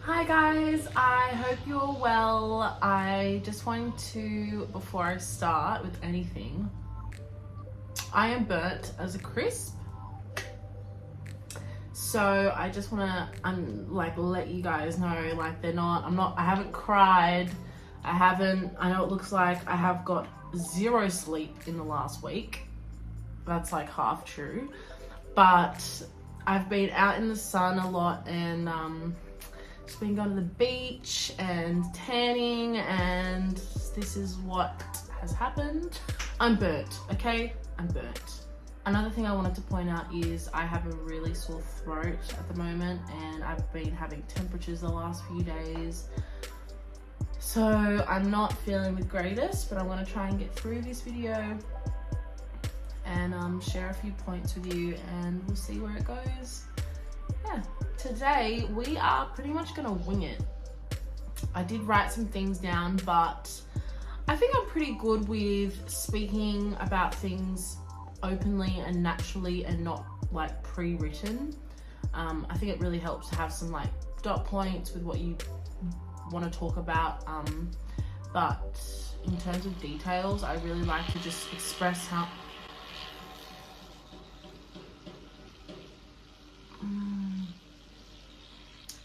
Hi guys, I hope you're well. I just wanted to, before I start with anything, I am burnt as a crisp. So I just want to let you guys know, I haven't cried. I know it looks like I have got zero sleep in the last week. That's like half true. But I've been out in the sun a lot and just been going to the beach and tanning, and this is what has happened. I'm burnt, okay? I'm burnt. Another thing I wanted to point out is I have a really sore throat at the moment, and I've been having temperatures the last few days. So I'm not feeling the greatest, but I'm gonna try and get through this video and share a few points with you, and we'll see where it goes. Yeah, today we are pretty much gonna wing it. I did write some things down, but I think I'm pretty good with speaking about things openly and naturally and not like pre-written. I think it really helps to have some like dot points with what you want to talk about, but in terms of details, I really like to just express how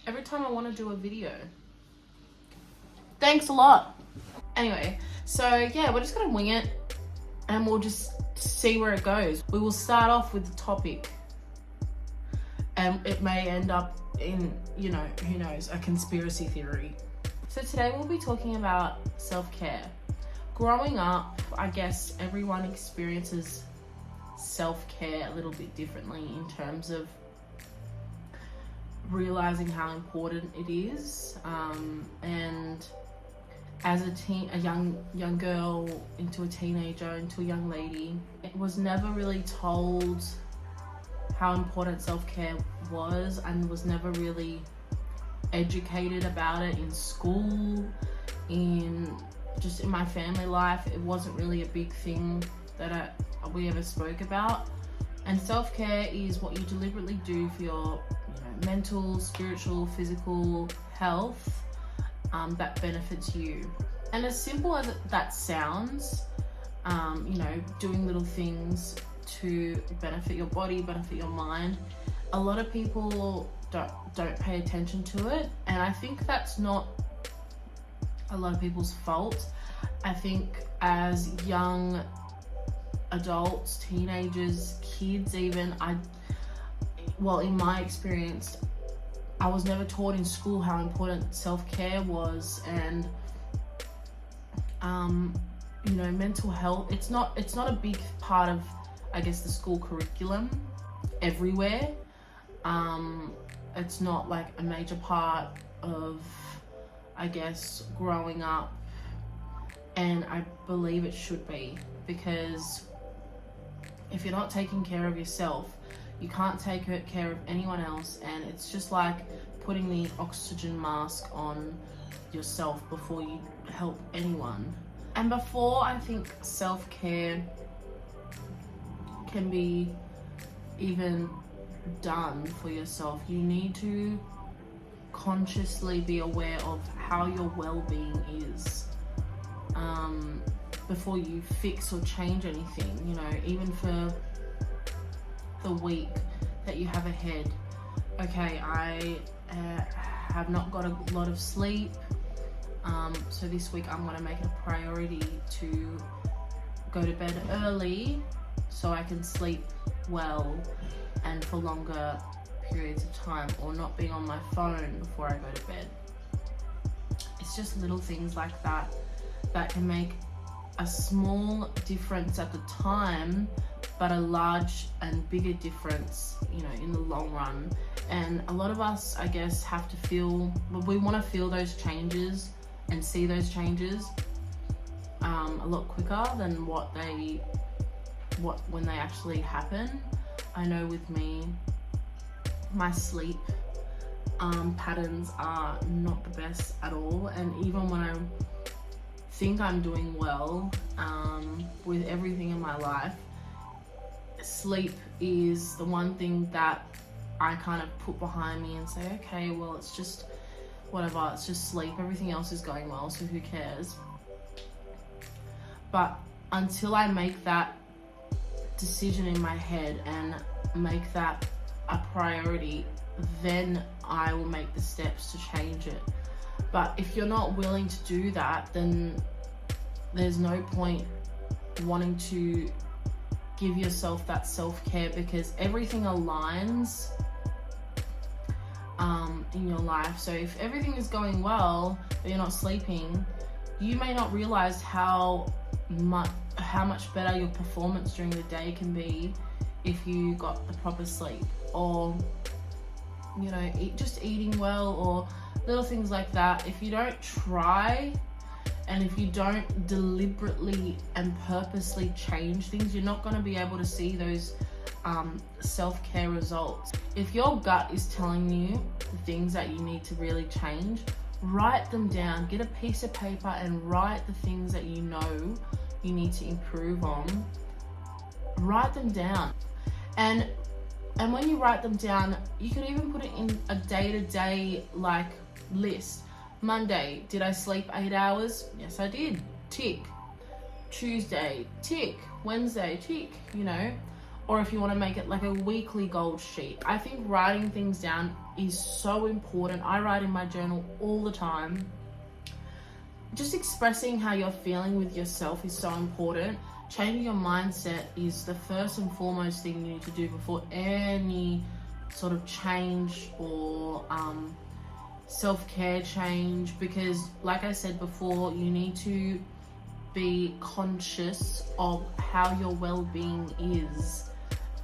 every time I want to do a video. Thanks a lot. Anyway, so yeah, we're just gonna wing it and we'll just see where it goes. We will start off with the topic and it may end up in, you know, who knows, a conspiracy theory. So today we'll be talking about self-care. Growing up, I guess everyone experiences self-care a little bit differently in terms of realizing how important it is, and as a young girl into a teenager into a young lady, it was never really told how important self-care was and was never really educated about it in school, in my family life. It wasn't really a big thing that we ever spoke about. And self-care is what you deliberately do for your mental, spiritual, physical health that benefits you. And as simple as that sounds, doing little things to benefit your body, benefit your mind, a lot of people don't pay attention to it, and I think that's not a lot of people's fault. I think as young adults, teenagers, kids even, in my experience, I was never taught in school how important self-care was, and mental health, it's not a big part of, I guess, the school curriculum everywhere. It's not like a major part of, I guess, growing up, and I believe it should be, because if you're not taking care of yourself, you can't take care of anyone else, and it's just like putting the oxygen mask on yourself before you help anyone. And before I think self-care can be even done for yourself, you need to consciously be aware of how your well-being is before you fix or change anything. Even for the week that you have ahead. Okay, I have not got a lot of sleep, so this week I'm going to make it a priority to go to bed early so I can sleep well and for longer periods of time, or not being on my phone before I go to bed. It's just little things like that that can make a small difference at the time, but a large and bigger difference, in the long run. And a lot of us, I guess, we want to feel those changes and see those changes a lot quicker than when they actually happen. I know with me, my sleep patterns are not the best at all, and even when I think I'm doing well with everything in my life, sleep is the one thing that I kind of put behind me and say, okay, well, it's just whatever, it's just sleep. Everything else is going well, so who cares? But until I make that decision in my head and make that a priority, then I will make the steps to change it. But if you're not willing to do that, then there's no point wanting to give yourself that self-care, because everything aligns in your life. So if everything is going well but you're not sleeping, you may not realize how much better your performance during the day can be if you got the proper sleep, or you know, just eating well, or little things like that. If you don't try, and if you don't deliberately and purposely change things, you're not going to be able to see those self-care results. If your gut is telling you the things that you need to really change, write them down. Get a piece of paper and write the things that you know you need to improve on. Write them down. And when you write them down, you can even put it in a day-to-day like list. Monday, did I sleep 8 hours? Yes, I did. Tick. Tuesday, tick. Wednesday, tick, you know. Or if you want to make it like a weekly goal sheet. I think writing things down is so important. I write in my journal all the time. Just expressing how you're feeling with yourself is so important. Changing your mindset is the first and foremost thing you need to do before any sort of change or self-care change, because like I said before, you need to be conscious of how your well-being is.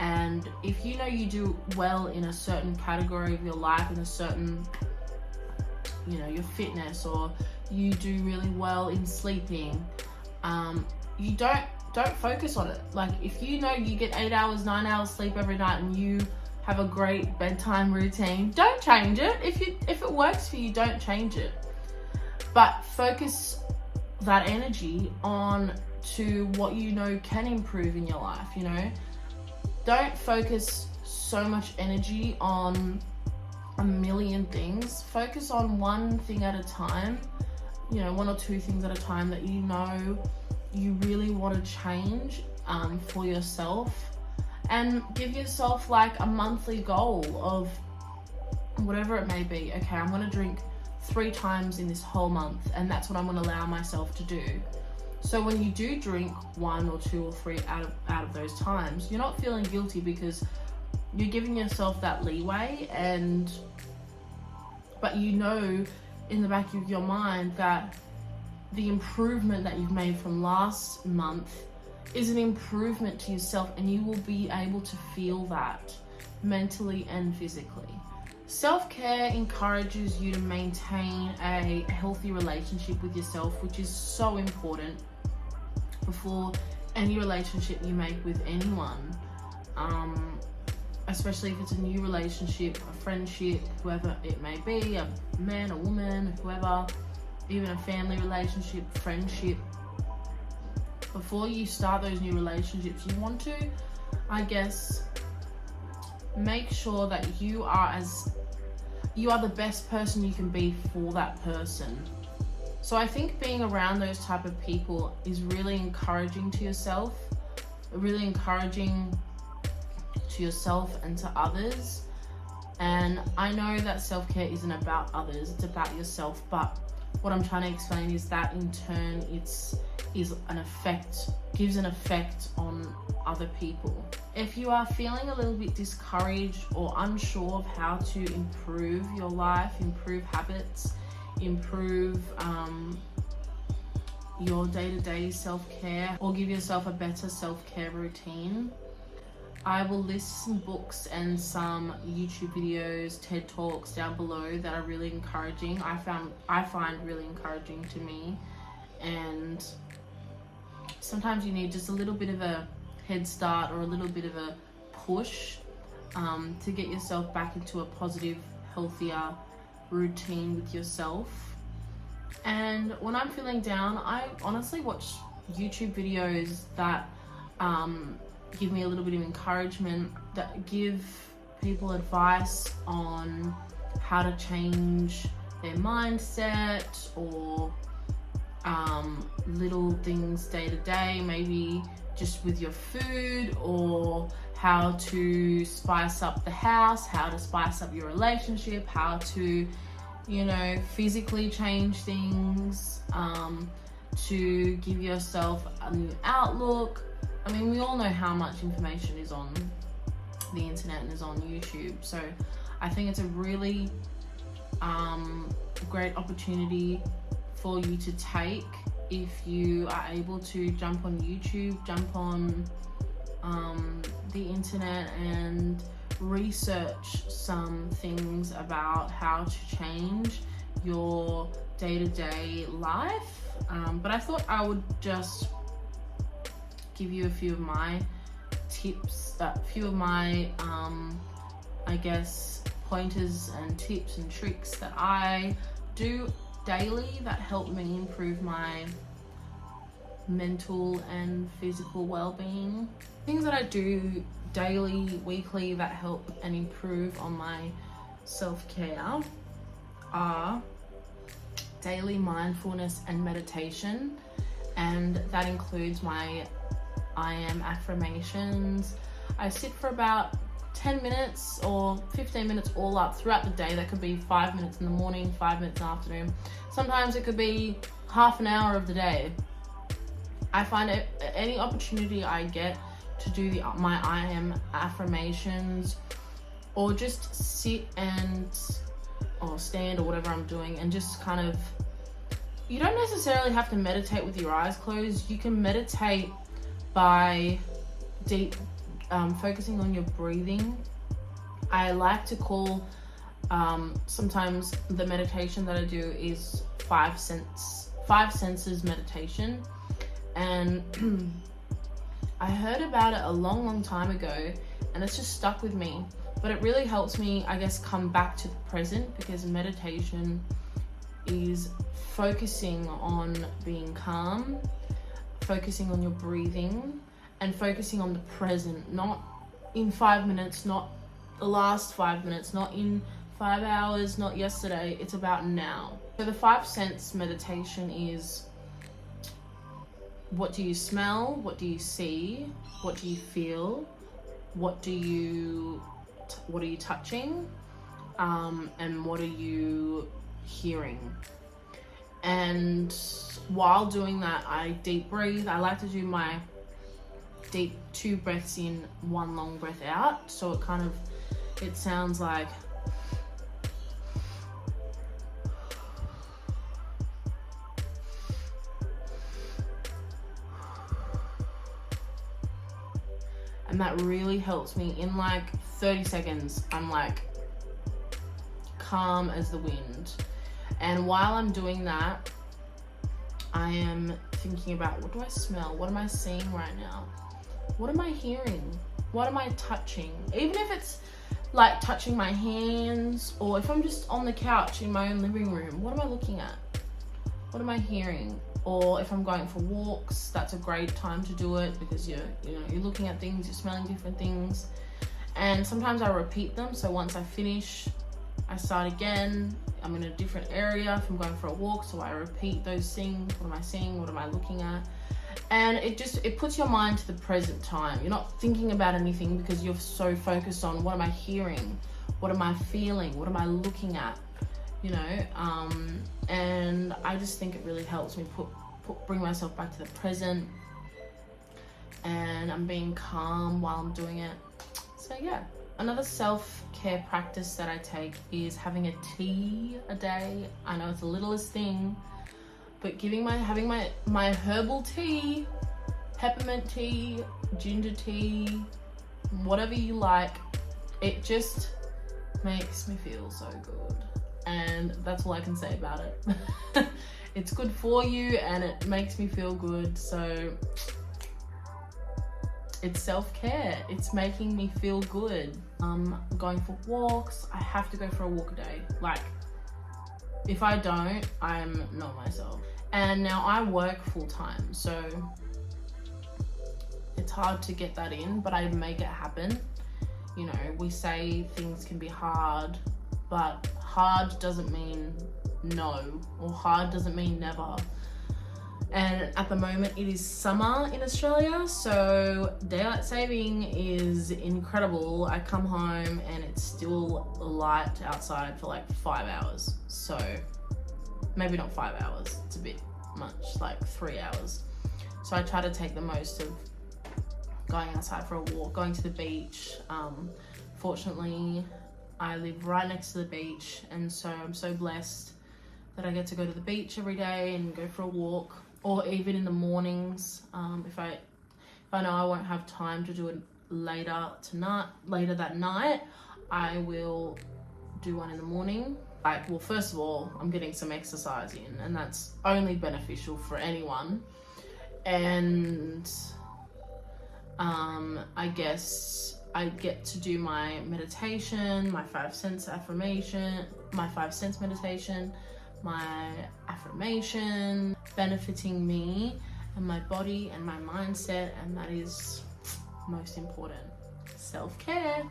And if you know you do well in a certain category of your life, in a certain, you know, your fitness, or you do really well in sleeping, you don't focus on it. Like if you know you get 8 hours, 9 hours sleep every night and you have a great bedtime routine, don't change it. If it works for you, don't change it. But focus that energy on to what you know can improve in your life, you know. Don't focus so much energy on a million things. Focus on one thing at a time, you know, 1 or 2 things at a time that you know you really want to change for yourself. And give yourself like a monthly goal of whatever it may be. Okay, I'm going to drink 3 times in this whole month, and that's what I'm going to allow myself to do. So when you do drink 1 or 2 or 3 out of those times, you're not feeling guilty, because you're giving yourself that leeway. But you know in the back of your mind that the improvement that you've made from last month is an improvement to yourself, and you will be able to feel that mentally and physically. Self-care encourages you to maintain a healthy relationship with yourself, which is so important before any relationship you make with anyone, especially if it's a new relationship, a friendship, whoever it may be, a man, a woman, whoever, even a family relationship, friendship. Before you start those new relationships, you want to, I guess, make sure that you are the best person you can be for that person. So I think being around those type of people is really encouraging to yourself, really encouraging to yourself and to others. And I know that self-care isn't about others, it's about yourself, but what I'm trying to explain is that in turn gives an effect on other people. If you are feeling a little bit discouraged or unsure of how to improve your life, improve habits, improve your day-to-day self-care, or give yourself a better self-care routine, I will list some books and some YouTube videos, TED Talks down below that are really encouraging. I find really encouraging to me, and sometimes you need just a little bit of a head start or a little bit of a push to get yourself back into a positive, healthier routine with yourself. And when I'm feeling down, I honestly watch YouTube videos that give me a little bit of encouragement, that give people advice on how to change their mindset, or little things day to day, maybe just with your food, or how to spice up the house, how to spice up your relationship, how to, you know, physically change things, to give yourself a new outlook. I mean, we all know how much information is on the internet and is on YouTube, so I think it's a really great opportunity for you to take if you are able to jump on YouTube, jump on the internet and research some things about how to change your day-to-day life. But I thought I would just give you a few of my tips, a few of my I guess pointers and tips and tricks that I do daily that help me improve my mental and physical well-being. Things that I do daily, weekly, that help and improve on my self-care are daily mindfulness and meditation, and that includes my I am affirmations. I sit for about 10 minutes or 15 minutes all up throughout the day. That could be 5 minutes in the morning, 5 minutes in the afternoon. Sometimes it could be half an hour of the day. I find it, any opportunity I get to do my I am affirmations, or just sit and or stand or whatever I'm doing, and just kind of, you don't necessarily have to meditate with your eyes closed. You can meditate by deep focusing on your breathing. I like to call sometimes the meditation that I do is five senses meditation, and I heard about it a long time ago, and it's just stuck with me. But it really helps me, I guess, come back to the present, because meditation is focusing on being calm, focusing on your breathing, and focusing on the present, not in 5 minutes, not the last 5 minutes, not in 5 hours, not yesterday. It's about now. So the 5 sense meditation is, what do you smell? What do you see? What do you feel? What are you touching? And what are you hearing? And while doing that, I deep breathe. I like to do my deep 2 breaths in, 1 long breath out. So it sounds like and that really helps me. In like 30 seconds, I'm like calm as the wind. And while I'm doing that, I am thinking about, what do I smell? What am I seeing right now? What am I hearing? What am I touching? Even if it's like touching my hands, or if I'm just on the couch in my own living room, what am I looking at? What am I hearing? Or if I'm going for walks, that's a great time to do it, because you're looking at things, you're smelling different things. And sometimes I repeat them, so once I finish, I start again. I'm in a different area if I'm going for a walk, so I repeat those things. What am I seeing? What am I looking at? And it puts your mind to the present time. You're not thinking about anything, because you're so focused on, what am I hearing? What am I feeling? What am I looking at? And I just think it really helps me bring myself back to the present, and I'm being calm while I'm doing it. So yeah, another self-care practice that I take is having a tea a day. I know it's the littlest thing, but having my herbal tea, peppermint tea, ginger tea, whatever you like, it just makes me feel so good. And that's all I can say about it. It's good for you and it makes me feel good. So it's self-care. It's making me feel good. Going for walks. I have to go for a walk a day. Like, if I don't, I'm not myself. And now I work full time, so it's hard to get that in, but I make it happen. We say things can be hard, but hard doesn't mean no, or hard doesn't mean never. And at the moment it is summer in Australia, so daylight saving is incredible. I come home and it's still light outside for like 5 hours. So maybe not 5 hours, it's a bit much, like 3 hours. So I try to take the most of going outside for a walk, going to the beach. Fortunately, I live right next to the beach, and so I'm so blessed that I get to go to the beach every day and go for a walk. Or even in the mornings, if I know I won't have time to do it later that night, I will do one in the morning. Like, well, first of all, I'm getting some exercise in, and that's only beneficial for anyone. And I guess I get to do my meditation, my 5 cents affirmation, my 5 cents meditation, my affirmation, benefiting me and my body and my mindset, and that is most important. Self-care.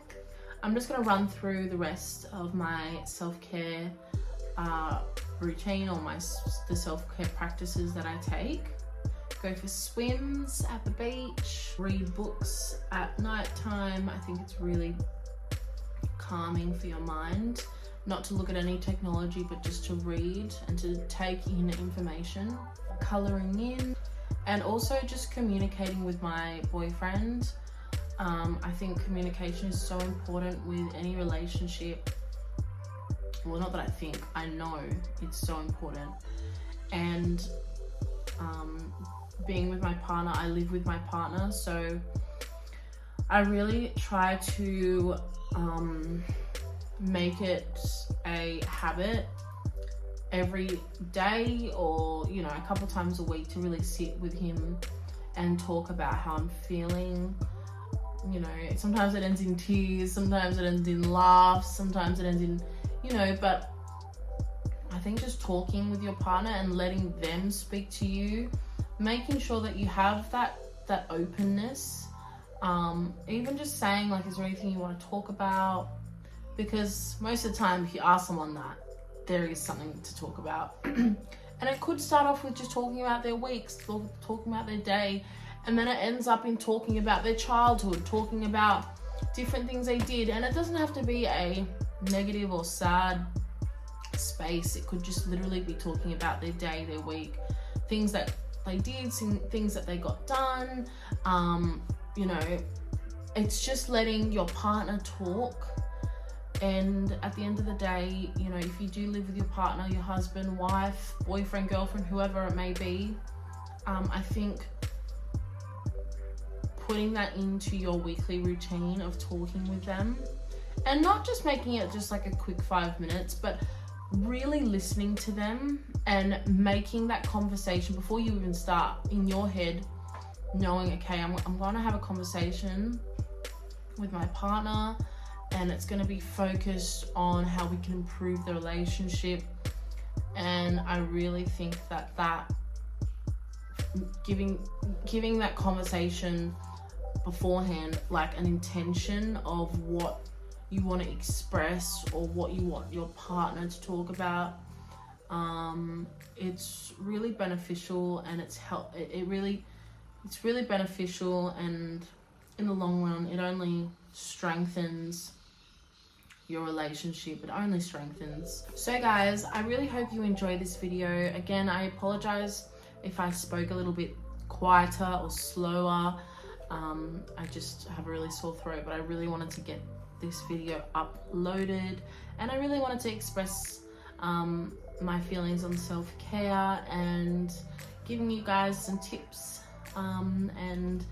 I'm just gonna run through the rest of my self-care routine, or the self-care practices that I take. Go for swims at the beach, read books at night time. I think it's really calming for your mind. Not to look at any technology, but just to read and to take in information. Colouring in, and also just communicating with my boyfriend. I think communication is so important with any relationship. Well, not that I think, I know it's so important. And being with my partner, I live with my partner, so I really try to make it a habit every day, or you know, a couple times a week, to really sit with him and talk about how I'm feeling. You know, sometimes it ends in tears, sometimes it ends in laughs, sometimes it ends in, you know, but I think just talking with your partner and letting them speak to you, making sure that you have that openness, even just saying like, is there anything you want to talk about? Because most of the time, if you ask someone that, there is something to talk about. And it could start off with just talking about their weeks, talking about their day, and then it ends up in talking about their childhood, talking about different things they did. And it doesn't have to be a negative or sad space. It could just literally be talking about their day, their week, things that they did, things that they got done. You know, it's just letting your partner talk. And at the end of the day, you know, if you do live with your partner, your husband, wife, boyfriend, girlfriend, whoever it may be, I think putting that into your weekly routine of talking with them, and not just making it just like a quick 5 minutes, but really listening to them and making that conversation before you even start, in your head, knowing, okay, I'm going to have a conversation with my partner, and it's going to be focused on how we can improve the relationship. And I really think that giving that conversation beforehand, like an intention of what you want to express or what you want your partner to talk about, it's really beneficial, and it's really beneficial, and in the long run it only strengthens your relationship. It only strengthens. So guys, I really hope you enjoyed this video. Again, I apologize if I spoke a little bit quieter or slower. I just have a really sore throat, but I really wanted to get this video uploaded, and I really wanted to express my feelings on self-care and giving you guys some tips, and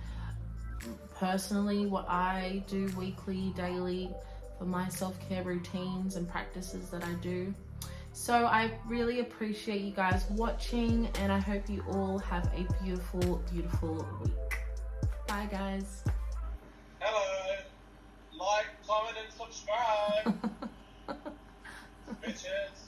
personally what I do weekly, daily, for my self-care routines and practices that I do. So I really appreciate you guys watching, and I hope you all have a beautiful, beautiful week. Bye guys. Hello. Like, comment and subscribe. Bitches.